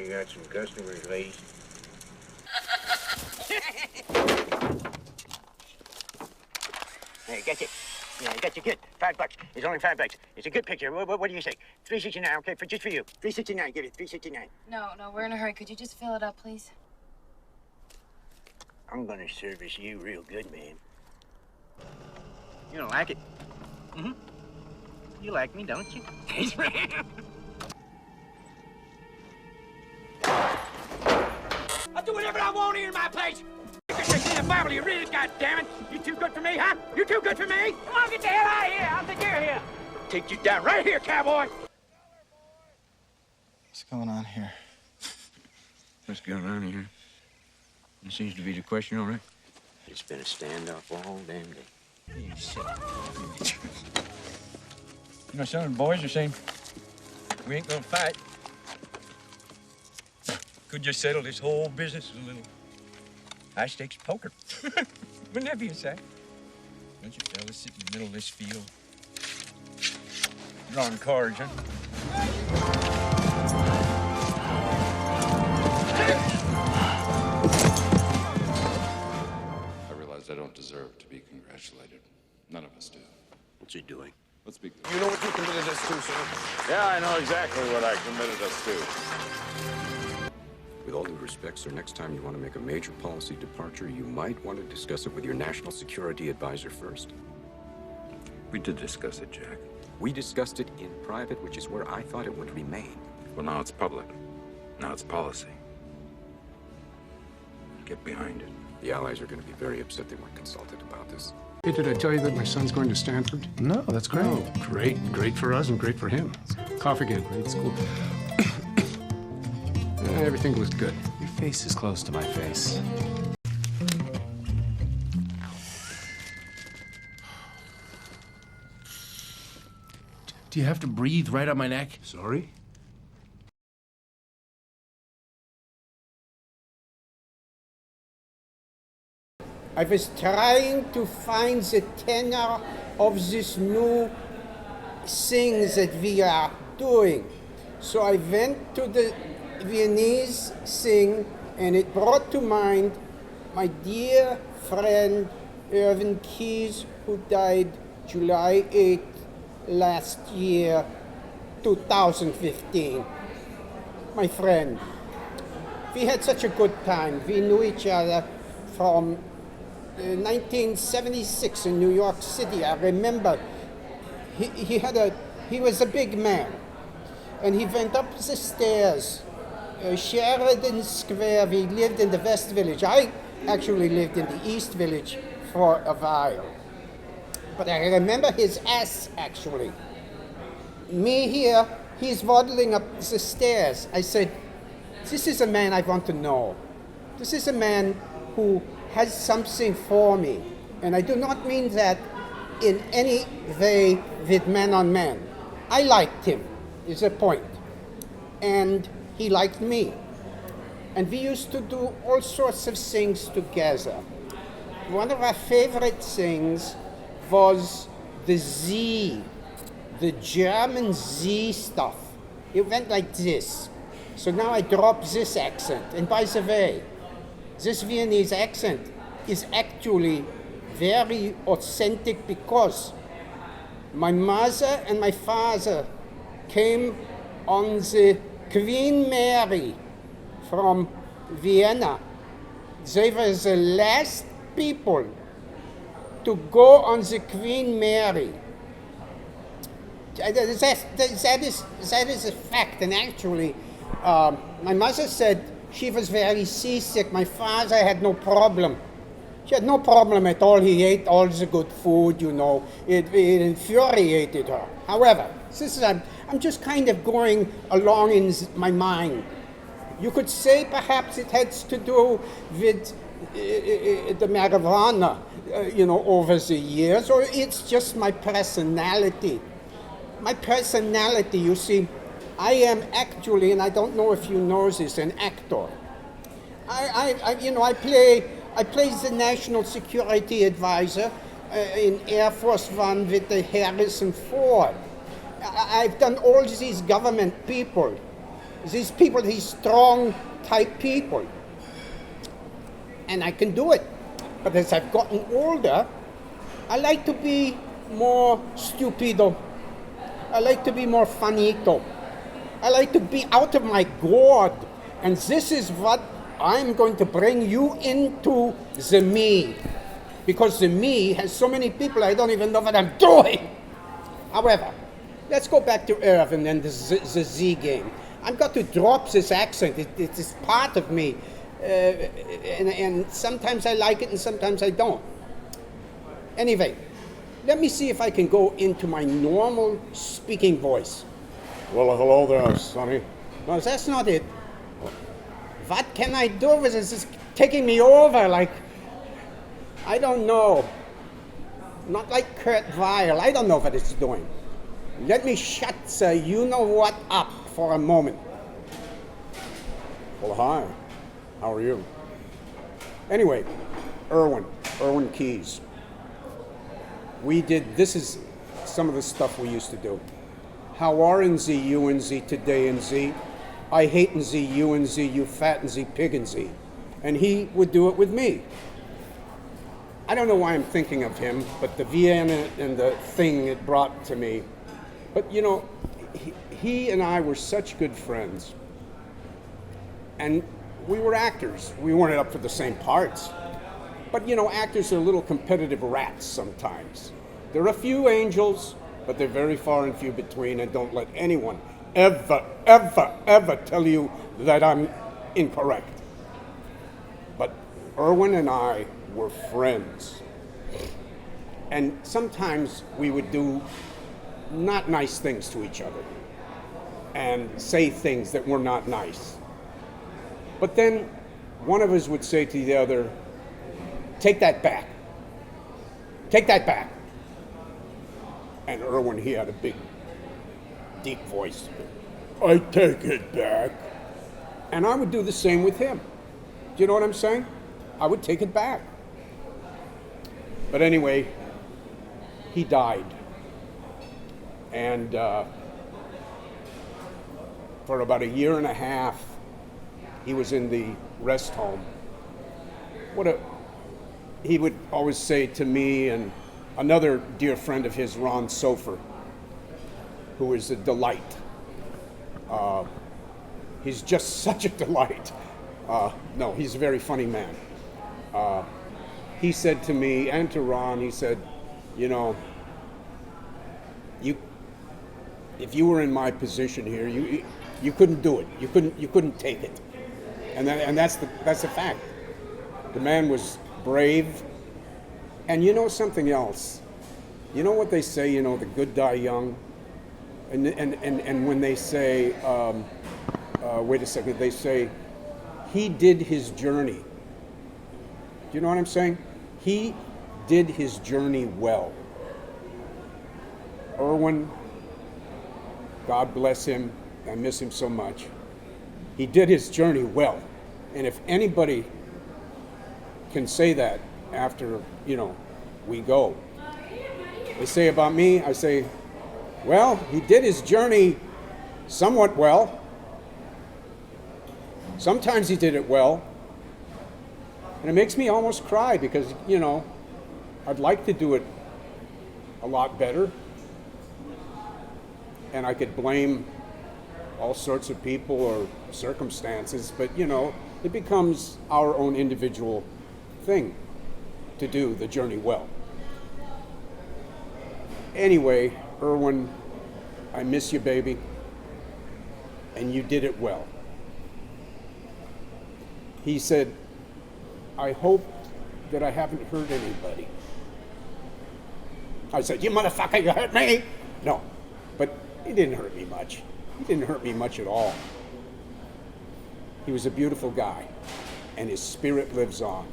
You got some customers, ladies. Hey, got you. Yeah, I got you good. $5. It's only $5. It's a good picture. What do you say? $3.69, okay, just for you. $3.69, give it, $3.69. No, we're in a hurry. Could you just fill it up, please? I'm gonna service you real good, man. You don't like it? Mm-hmm. You like me, don't you? I'll do whatever I want here in my place. This in the Bible, you read it, goddammit. You too good for me, huh? You too good for me? Come on, get the hell out of here. I'll take care of you. Take you down right here, cowboy. What's going on here? What's going on here? It seems to be the question, all right? It's been a standoff all damn day. You shit. You know, some of the boys are saying we ain't gonna fight. Could just settle this whole business with a little high-stakes poker. Wouldn't that be a sight? Don't you fellas sit in the middle of this field? Drawing cards, huh? I realize I don't deserve to be congratulated. None of us do. What's he doing? Let's speak. You know what you committed us to, sir? Yeah, I know exactly what I committed us to. With all due respect, sir, next time you want to make a major policy departure, you might want to discuss it with your national security advisor first. We did discuss it, Jack. We discussed it in private, which is where I thought it would remain. Well, now it's public. Now it's policy. Get behind it. The Allies are going to be very upset they weren't consulted about this. Hey, did I tell you that my son's going to Stanford? No, that's great. Oh, great. Great for us and great for him. Cough again. Great school. Everything looks good. Your face is close to my face. Do you have to breathe right on my neck? Sorry? I was trying to find the tenor of this new thing that we are doing. So I went to the Viennese thing, and it brought to mind my dear friend Irvin KEYES, who died July 8th last year, 2015. My friend. We had such a good time. We knew each other from 1976 in New York City. I remember he was a big man, and he went up the stairs, Sheridan Square. We lived in the West Village. I actually lived in the East Village for a while, but I remember his ass actually. Me here, he's waddling up the stairs. I said, this is a man I want to know. This is a man who has something for me. And I do not mean that in any way with man on man. I liked him, is the point. And he liked me. And we used to do all sorts of things together. One of our favorite things was the Z, the German Z stuff. It went like this. So now I drop this accent. And by the way, this Viennese accent is actually very authentic because my mother and my father came on the Queen Mary from Vienna. They were the last people to go on the Queen Mary. That is a fact, and actually, my mother said she was very seasick. My father had no problem. She had no problem at all. He ate all the good food, you know. It infuriated her. However, I'm just kind of going along in my mind. You could say perhaps it has to do with the marijuana, over the years, or it's just my personality. My personality, you see, I am actually, and I don't know if you know this, an actor. I play the National Security Advisor in Air Force One with the Harrison Ford. I've done all these government people. These people, these strong type people. And I can do it. But as I've gotten older, I like to be more stupido. I like to be more finito. I like to be out of my gourd. And this is what I'm going to bring you into the me. Because the me has so many people, I don't even know what I'm doing. However, let's go back to Irwin and the Z game. I've got to drop this accent. It's part of me. And sometimes I like it and sometimes I don't. Anyway, let me see if I can go into my normal speaking voice. Well, hello there, Sonny. No, that's not it. What can I do with this? It's taking me over like, I don't know. Not like Kurt Weill. I don't know what it's doing. Let me shut the you-know-what up for a moment. Well, hi. How are you? Anyway, Erwin KEYES. This is some of the stuff we used to do. How are and Z, you and Z, today and Z? I hate and Z, you and Z, you fat and Z, pig and Z. And he would do it with me. I don't know why I'm thinking of him, but the Vienna and the thing it brought to me. But you know, he and I were such good friends. And we were actors. We weren't up for the same parts. But you know, actors are little competitive rats sometimes. There are a few angels, but they're very far and few between, and don't let anyone ever, ever, ever tell you that I'm incorrect. But Erwin and I were friends. And sometimes we would do not nice things to each other and say things that were not nice. But then one of us would say to the other, take that back. Take that back. And Erwin, he had a big, deep voice. I take it back. And I would do the same with him. Do you know what I'm saying? I would take it back. But anyway, he died. And for about a year and a half, he was in the rest home. He would always say to me and another dear friend of his, Ron Sofer, who is a delight. He's just such a delight. No, he's a very funny man. He said to me and to Ron, he said, you know, if you were in my position here, you couldn't do it. You couldn't take it. And that's the fact. The man was brave. And you know something else? You know what they say, you know, the good die young? And when they say, wait a second, they say, he did his journey. Do you know what I'm saying? He did his journey well. Erwin, God bless him, I miss him so much. He did his journey well. And if anybody can say that after, you know, we go, they say about me, I say, well, he did his journey somewhat well. Sometimes he did it well. And it makes me almost cry because, you know, I'd like to do it a lot better. And I could blame all sorts of people or circumstances, but, you know, it becomes our own individual thing to do the journey well. Anyway, Erwin, I miss you, baby. And you did it well. He said, I hope that I haven't hurt anybody. I said, you motherfucker, you hurt me? No, but he didn't hurt me much. He didn't hurt me much at all. He was a beautiful guy, and his spirit lives on.